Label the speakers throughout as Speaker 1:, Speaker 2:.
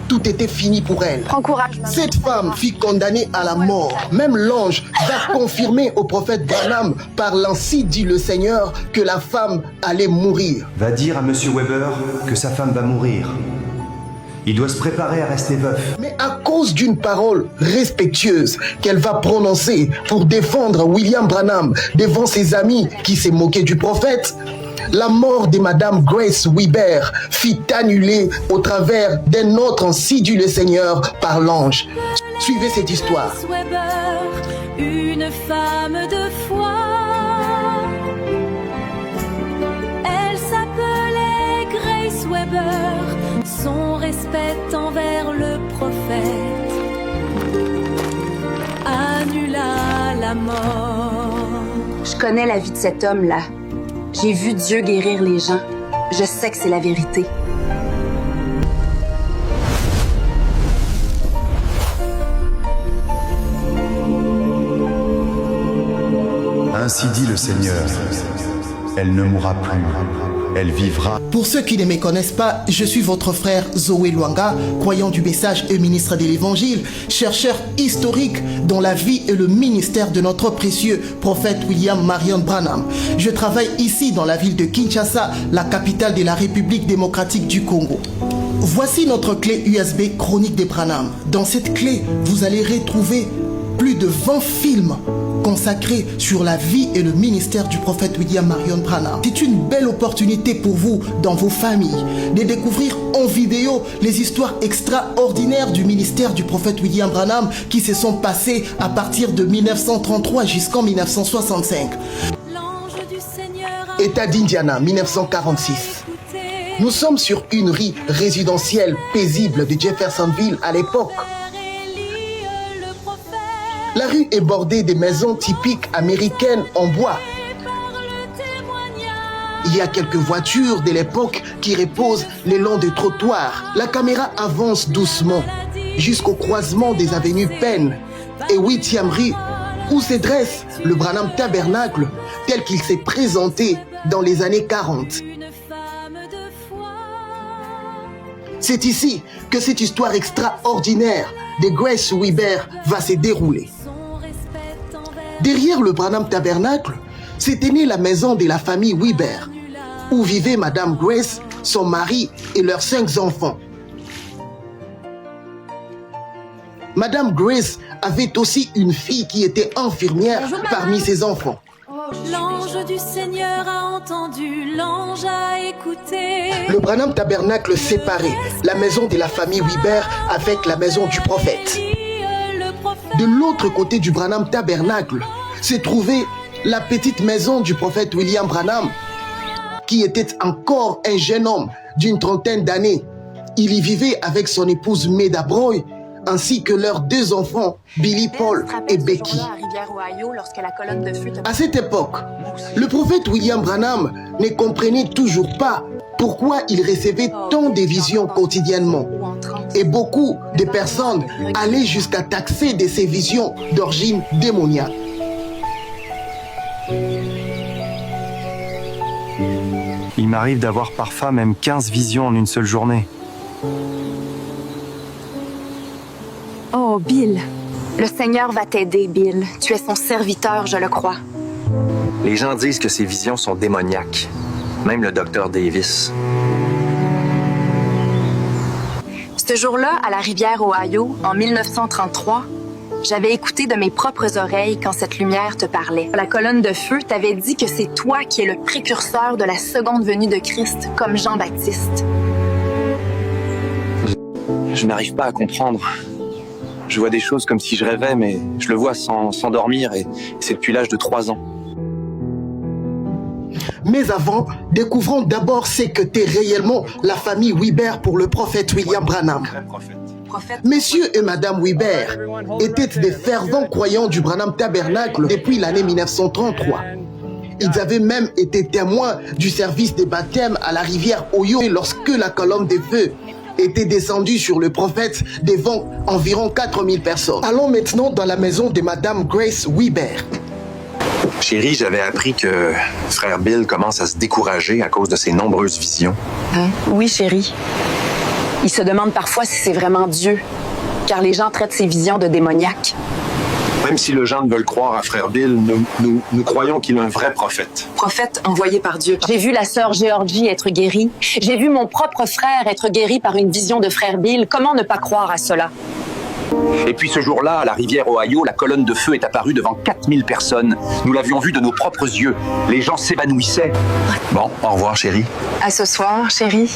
Speaker 1: tout était fini pour elle. Cette femme fut condamnée à la mort. Même l'ange va confirmer au prophète Branham, par l'ainsi dit le Seigneur, que la femme allait mourir.
Speaker 2: Va dire à Monsieur Weber que sa femme va mourir. Il doit se préparer à rester veuf.
Speaker 1: Mais à cause d'une parole respectueuse qu'elle va prononcer pour défendre William Branham devant ses amis qui s'est moqué du prophète, la mort de Madame Grace Weber fut annulée au travers d'un autre ainsi dit le Seigneur par l'ange. Suivez cette histoire.
Speaker 3: Weber, une femme de foi. Elle s'appelait Grace Weber. Son respect envers le prophète annula la mort.
Speaker 4: Je connais la vie de cet homme-là. J'ai vu Dieu guérir les gens. Je sais que c'est la vérité.
Speaker 2: Ainsi dit le Seigneur, elle ne mourra plus, elle vivra.
Speaker 1: Pour ceux qui ne me connaissent pas, je suis votre frère Zoé Luanga, croyant du message et ministre de l'Évangile, chercheur historique dans la vie et le ministère de notre précieux prophète William Marion Branham. Je travaille ici dans la ville de Kinshasa, la capitale de la République démocratique du Congo. Voici notre clé USB Chronique des Branham. Dans cette clé, vous allez retrouver plus de 20 films consacré sur la vie et le ministère du prophète William Marion Branham. C'est une belle opportunité pour vous, dans vos familles, de découvrir en vidéo les histoires extraordinaires du ministère du prophète William Branham qui se sont passées à partir de 1933 jusqu'en 1965. État d'Indiana, 1946. Nous sommes sur une rue résidentielle paisible de Jeffersonville à l'époque. La rue est bordée des maisons typiques américaines en bois. Il y a quelques voitures de l'époque qui reposent le long des trottoirs. La caméra avance doucement jusqu'au croisement des avenues Penn et 8e rue où se dresse le Branham Tabernacle tel qu'il s'est présenté dans les années 40. C'est ici que cette histoire extraordinaire de Grace Weber va se dérouler. Derrière le Branham Tabernacle, s'était née la maison de la famille Weber, où vivait Madame Grace, son mari et leurs 5 enfants. Madame Grace avait aussi une fille qui était infirmière parmi ses enfants.
Speaker 3: L'ange du Seigneur a entendu, l'ange a écouté.
Speaker 1: Le Branham Tabernacle séparait la maison de la famille Weber avec la maison du prophète. De l'autre côté du Branham Tabernacle se trouvait la petite maison du prophète William Branham, qui était encore un jeune homme d'une trentaine d'années. Il y vivait avec son épouse Meda Broy, ainsi que leurs 2 enfants, Billy Paul et Becky. À cette époque, le prophète William Branham ne comprenait toujours pas pourquoi il recevait tant de visions quotidiennement. Et beaucoup de personnes allaient jusqu'à taxer de ces visions d'origine démoniaque.
Speaker 2: Il m'arrive d'avoir parfois même 15 visions en une seule journée.
Speaker 4: Oh, Bill. Le Seigneur va t'aider, Bill. Tu es son serviteur, je le crois.
Speaker 5: Les gens disent que ces visions sont démoniaques. Même le docteur Davis.
Speaker 4: Ce jour-là, à la rivière Ohio, en 1933, j'avais écouté de mes propres oreilles quand cette lumière te parlait. La colonne de feu t'avait dit que c'est toi qui es le précurseur de la seconde venue de Christ, comme Jean-Baptiste.
Speaker 5: Je n'arrive pas à comprendre. Je vois des choses comme si je rêvais, mais je le vois sans dormir, et c'est depuis l'âge de 3 ans.
Speaker 1: Mais avant, découvrons d'abord ce que t'est réellement la famille Weber pour le prophète William Branham. Messieurs et Madame Weber étaient des fervents croyants du Branham Tabernacle depuis l'année 1933. Ils avaient même été témoins du service des baptêmes à la rivière Ohio lorsque la colonne de feu était descendue sur le prophète devant environ 4000 personnes. Allons maintenant dans la maison de Madame Grace Weber.
Speaker 5: Chérie, j'avais appris que frère Bill commence à se décourager à cause de ses nombreuses visions.
Speaker 4: Hein? Oui, chérie. Il se demande parfois si c'est vraiment Dieu, car les gens traitent ses visions de démoniaques.
Speaker 5: Même si les gens ne veulent croire à Frère Bill, nous croyons qu'il est un vrai prophète.
Speaker 4: Prophète envoyé par Dieu. J'ai vu la sœur Géorgie être guérie. J'ai vu mon propre frère être guéri par une vision de Frère Bill. Comment ne pas croire à cela?
Speaker 5: Et puis ce jour-là, à la rivière Ohio, la colonne de feu est apparue devant 4000 personnes. Nous l'avions vue de nos propres yeux. Les gens s'évanouissaient. Bon, au revoir, chérie.
Speaker 4: À ce soir, chérie.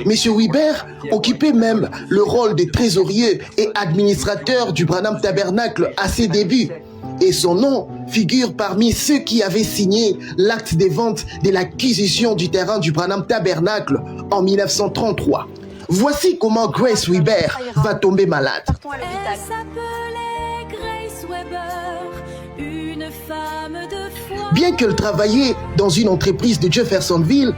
Speaker 1: Monsieur Weber occupait même le rôle de trésorier et administrateur du Branham Tabernacle à ses débuts. Et son nom figure parmi ceux qui avaient signé l'acte des ventes de l'acquisition du terrain du Branham Tabernacle en 1933. Voici comment Grace Weber va tomber malade.
Speaker 3: Elle s'appelait Grace Weber, une femme de foi.
Speaker 1: Bien qu'elle travaillait dans une entreprise de Jeffersonville,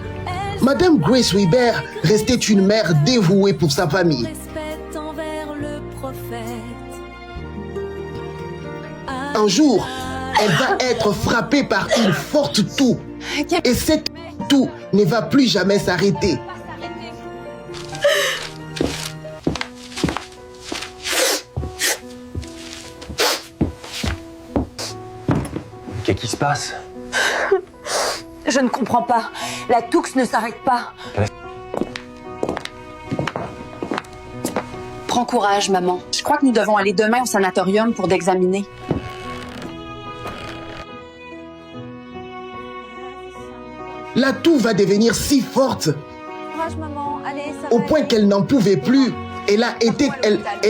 Speaker 1: Madame Grace Weber restait une mère dévouée pour sa famille.
Speaker 3: Respect envers le prophète.
Speaker 1: Un jour, elle va être frappée par une forte toux. Et cette toux ne va plus jamais s'arrêter.
Speaker 5: Qu'est-ce qui se passe?
Speaker 4: Je ne comprends pas. La toux ne s'arrête pas. Prends courage, maman. Je crois que nous devons aller demain au sanatorium pour l'examiner.
Speaker 1: La toux va devenir si forte
Speaker 3: Courage, maman. Allez, ça
Speaker 1: au
Speaker 3: va
Speaker 1: point
Speaker 3: aller.
Speaker 1: qu'elle n'en pouvait plus. Elle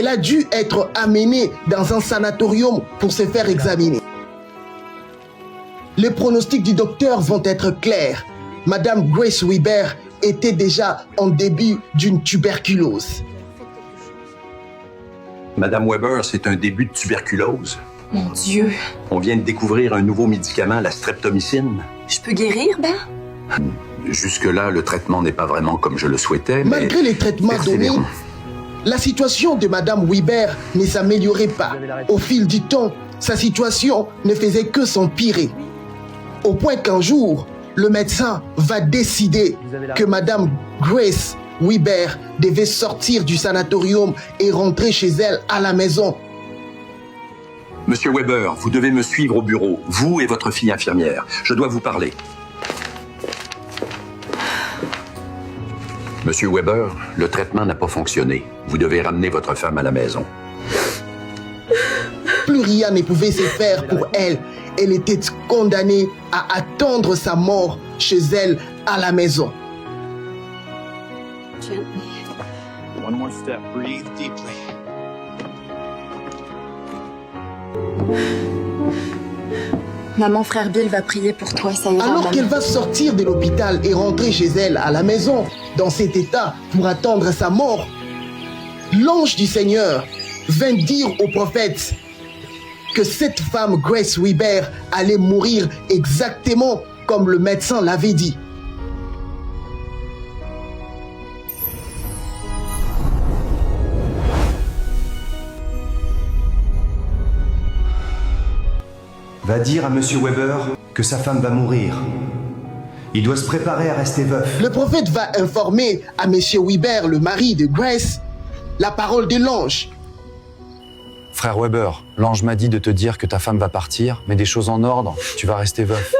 Speaker 1: a dû être amenée dans un sanatorium pour se faire examiner. Les pronostics du docteur vont être clairs. Madame Grace Weber était déjà en début d'une tuberculose.
Speaker 6: Madame Weber, c'est un début de tuberculose.
Speaker 4: Mon Dieu.
Speaker 6: On vient de découvrir un nouveau médicament, la streptomycine.
Speaker 4: Je peux guérir, Ben?
Speaker 6: Jusque-là, le traitement n'est pas vraiment comme je le souhaitais, mais...
Speaker 1: Malgré les traitements donnés,
Speaker 6: persévérons.
Speaker 1: la situation de Madame Weber ne s'améliorait pas. Au fil du temps, sa situation ne faisait que s'empirer. Au point qu'un jour, le médecin va décider que Madame Grace Weber devait sortir du sanatorium et rentrer chez elle à la maison.
Speaker 6: Monsieur Weber, vous devez me suivre au bureau, vous et votre fille infirmière. Je dois vous parler. Monsieur Weber, le traitement n'a pas fonctionné. Vous devez ramener votre femme à la maison.
Speaker 1: Plus rien ne pouvait se faire pour elle. Elle était condamnée à attendre sa mort chez elle à la maison.
Speaker 5: One more step, breathe deeply.
Speaker 4: Maman, Frère Bill va prier pour toi, ça ira.
Speaker 1: Alors
Speaker 4: maman.
Speaker 1: qu'elle va sortir de l'hôpital et rentrer chez elle à la maison, dans cet état pour attendre sa mort, l'ange du Seigneur vint dire au prophète que cette femme, Grace Weber, allait mourir exactement comme le médecin l'avait dit.
Speaker 2: Va dire à Monsieur Weber que sa femme va mourir. Il doit se préparer à rester veuf.
Speaker 1: Le prophète va informer à Monsieur Weber, le mari de Grace, la parole de l'ange.
Speaker 7: Frère Weber, l'ange m'a dit de te dire que ta femme va partir, mais des choses en ordre, tu vas rester veuf.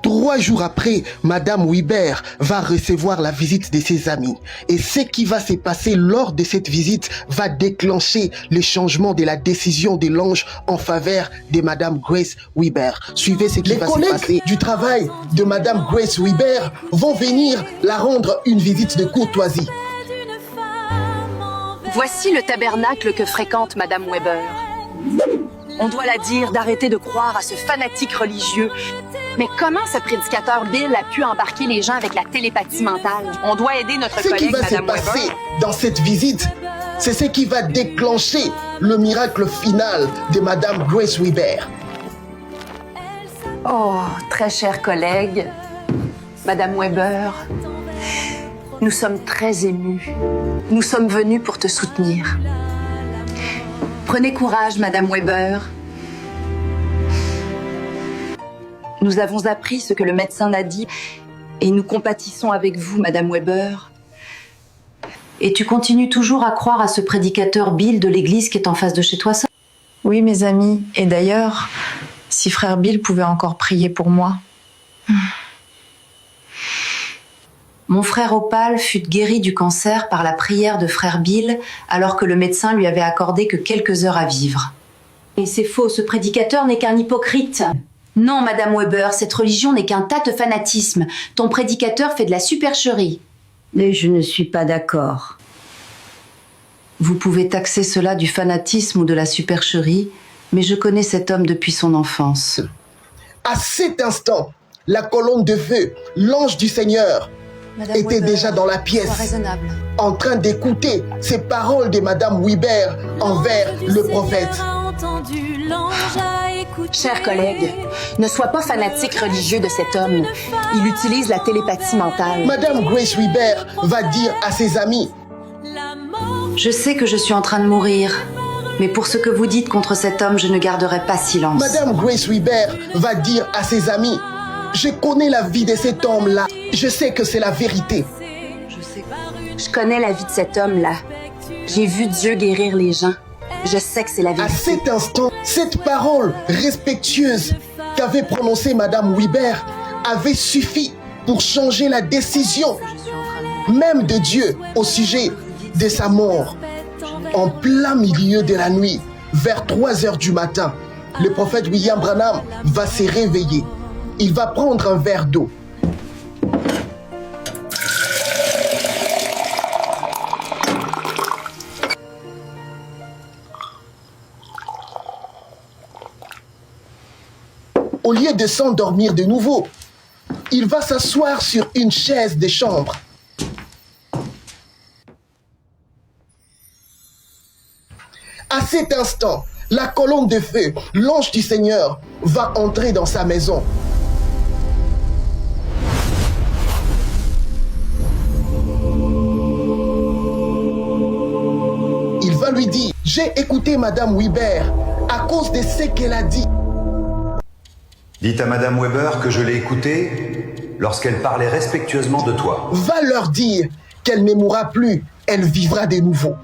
Speaker 1: 3 jours après, Madame Weber va recevoir la visite de ses amis. Et ce qui va se passer lors de cette visite va déclencher le changement de la décision de l'ange en faveur de Madame Grace Weber. Suivez ce qui va se passer. Les collègues du travail de Madame Grace Weber vont venir la rendre une visite de courtoisie.
Speaker 3: D'une femme envers
Speaker 4: Voici le tabernacle que fréquente Madame Weber. On doit la dire d'arrêter de croire à ce fanatique religieux. Mais comment ce prédicateur Bill a pu embarquer les gens avec la télépathie mentale? On doit aider notre
Speaker 1: Ce qui
Speaker 4: collègue
Speaker 1: va se
Speaker 4: Madame
Speaker 1: passer
Speaker 4: Weber.
Speaker 1: dans cette visite, c'est ce qui va déclencher le miracle final de Madame Grace Weber.
Speaker 4: Oh, très chère collègue, Madame Weber, nous sommes très émus. Nous sommes venus pour te soutenir. Prenez courage, Madame Weber. Nous avons appris ce que le médecin a dit et nous compatissons avec vous, Madame Weber.
Speaker 8: Et tu continues toujours à croire à ce prédicateur Bill de l'église qui est en face de chez toi, ça?
Speaker 4: Oui, mes amis. Et d'ailleurs, si frère Bill pouvait encore prier pour moi.
Speaker 8: Mon frère Opal fut guéri du cancer par la prière de frère Bill alors que le médecin lui avait accordé que quelques heures à vivre. Et c'est faux, ce prédicateur n'est qu'un hypocrite. Non, Madame Weber, cette religion n'est qu'un tas de fanatisme. Ton prédicateur fait de la supercherie.
Speaker 9: Mais je ne suis pas d'accord.
Speaker 8: Vous pouvez taxer cela du fanatisme ou de la supercherie, mais je connais cet homme depuis son enfance.
Speaker 1: À cet instant, la colonne de feu, l'ange du Seigneur,
Speaker 8: Madame
Speaker 1: était
Speaker 8: Weber,
Speaker 1: déjà dans la
Speaker 8: sois
Speaker 1: pièce,
Speaker 8: raisonnable.
Speaker 1: en train d'écouter ces paroles de Madame Weber envers le prophète.
Speaker 4: Chers collègues, ne sois pas fanatique religieux de cet homme. Il utilise la télépathie mentale.
Speaker 1: Madame Grace Weber va dire à ses amis:
Speaker 8: Je sais que je suis en train de mourir, mais pour ce que vous dites contre cet homme, je ne garderai pas silence.
Speaker 1: Madame Grace Weber va dire à ses amis: je connais la vie de cet homme-là. Je sais que c'est la vérité.
Speaker 4: Je connais la vie de cet homme-là. J'ai vu Dieu guérir les gens. Je sais que c'est la
Speaker 1: À
Speaker 4: vérité.
Speaker 1: cet instant, cette parole respectueuse qu'avait prononcée Madame Weber avait suffi pour changer la décision même de Dieu au sujet de sa mort. En plein milieu de la nuit, vers 3 heures du matin, le prophète William Branham va se réveiller. Il va prendre un verre d'eau. Au lieu de s'endormir de nouveau, il va s'asseoir sur une chaise de chambre. À cet instant, la colonne de feu, l'ange du Seigneur, va entrer dans sa maison. Il va lui dire: j'ai écouté Madame Weber à cause de ce qu'elle a dit.
Speaker 2: Dites à Madame Weber que je l'ai écoutée lorsqu'elle parlait respectueusement de toi.
Speaker 1: Va leur dire qu'elle ne mourra plus, elle vivra de nouveau.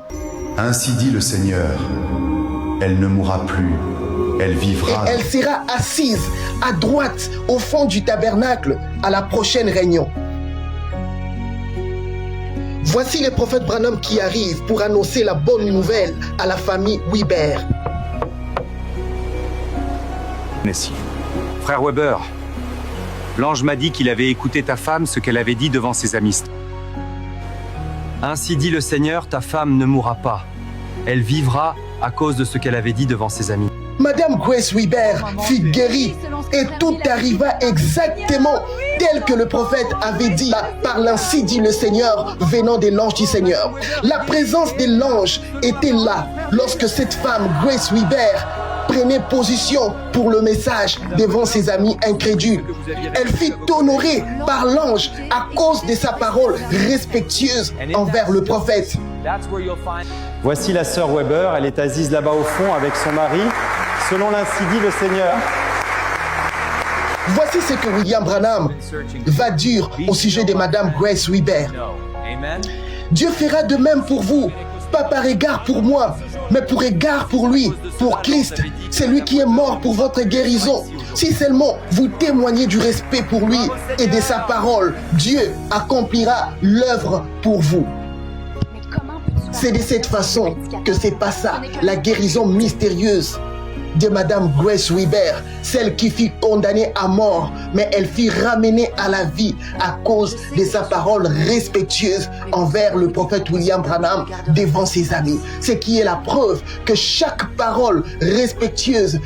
Speaker 2: Ainsi dit le Seigneur, elle ne mourra plus, elle
Speaker 1: Et
Speaker 2: vivra.
Speaker 1: elle sera assise à droite au fond du tabernacle à la prochaine réunion. Voici le prophète Branham qui arrive pour annoncer la bonne nouvelle à la famille Weber.
Speaker 10: Nessie. Frère Weber, l'ange m'a dit qu'il avait écouté ta femme ce qu'elle avait dit devant ses amis. Ainsi dit le Seigneur, ta femme ne mourra pas. Elle vivra à cause de ce qu'elle avait dit devant ses amis.
Speaker 1: Madame Grace Weber fut guérie et tout arriva exactement tel que le prophète avait dit, par l'ainsi dit le Seigneur venant de l'ange du Seigneur. La présence de l'ange était là lorsque cette femme, Grace Weber, prenait position pour le message devant ses amis incrédules. Elle fut honorée par l'ange à cause de sa parole respectueuse envers le prophète.
Speaker 11: Voici la sœur Weber, elle est assise là-bas au fond avec son mari, selon l'ainsi dit le Seigneur.
Speaker 1: Voici ce que William Branham va dire au sujet de Madame Grace Weber. Dieu fera de même pour vous, pas par égard pour moi, mais pour égard pour lui, pour Christ. C'est lui qui est mort pour votre guérison. Si seulement vous témoignez du respect pour lui et de sa parole, Dieu accomplira l'œuvre pour vous. C'est de cette façon que se passa la guérison mystérieuse de Madame Grace Weber, celle qui fut condamnée à mort, mais elle fut ramenée à la vie à cause de sa parole respectueuse envers le prophète William Branham devant ses amis. Ce qui est la preuve que chaque parole respectueuse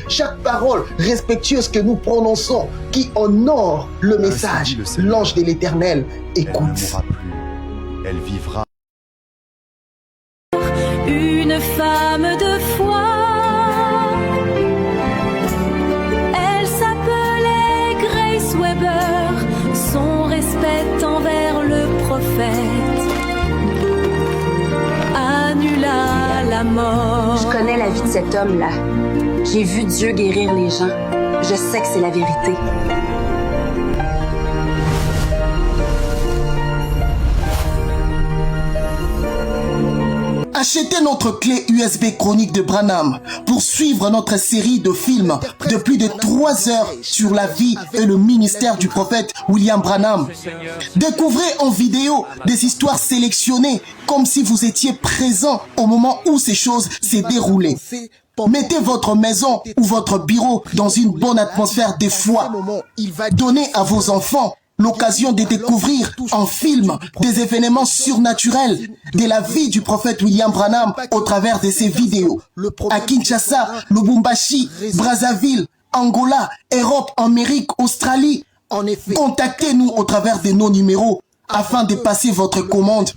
Speaker 1: que nous prononçons, qui honore le message, l'ange de l'Éternel
Speaker 2: Elle ne
Speaker 1: écoute.
Speaker 2: mourra plus, elle vivra.
Speaker 3: Une femme de foi. Elle s'appelait Grace Weber. Son respect envers le prophète annula la mort.
Speaker 4: Je connais la vie de cet homme-là. J'ai vu Dieu guérir les gens. Je sais que c'est la vérité.
Speaker 1: Achetez notre clé USB chronique de Branham pour suivre notre série de films de plus de 3 heures sur la vie et le ministère du prophète William Branham. Découvrez en vidéo des histoires sélectionnées comme si vous étiez présent au moment où ces choses s'est déroulées. Mettez votre maison ou votre bureau dans une bonne atmosphère de foi. Donnez à vos enfants l'occasion de découvrir en film des événements surnaturels de la vie du prophète William Branham au travers de ces vidéos. À Kinshasa, Lubumbashi, Brazzaville, Angola, Europe, Amérique, Australie. Contactez-nous au travers de nos numéros afin de passer votre commande.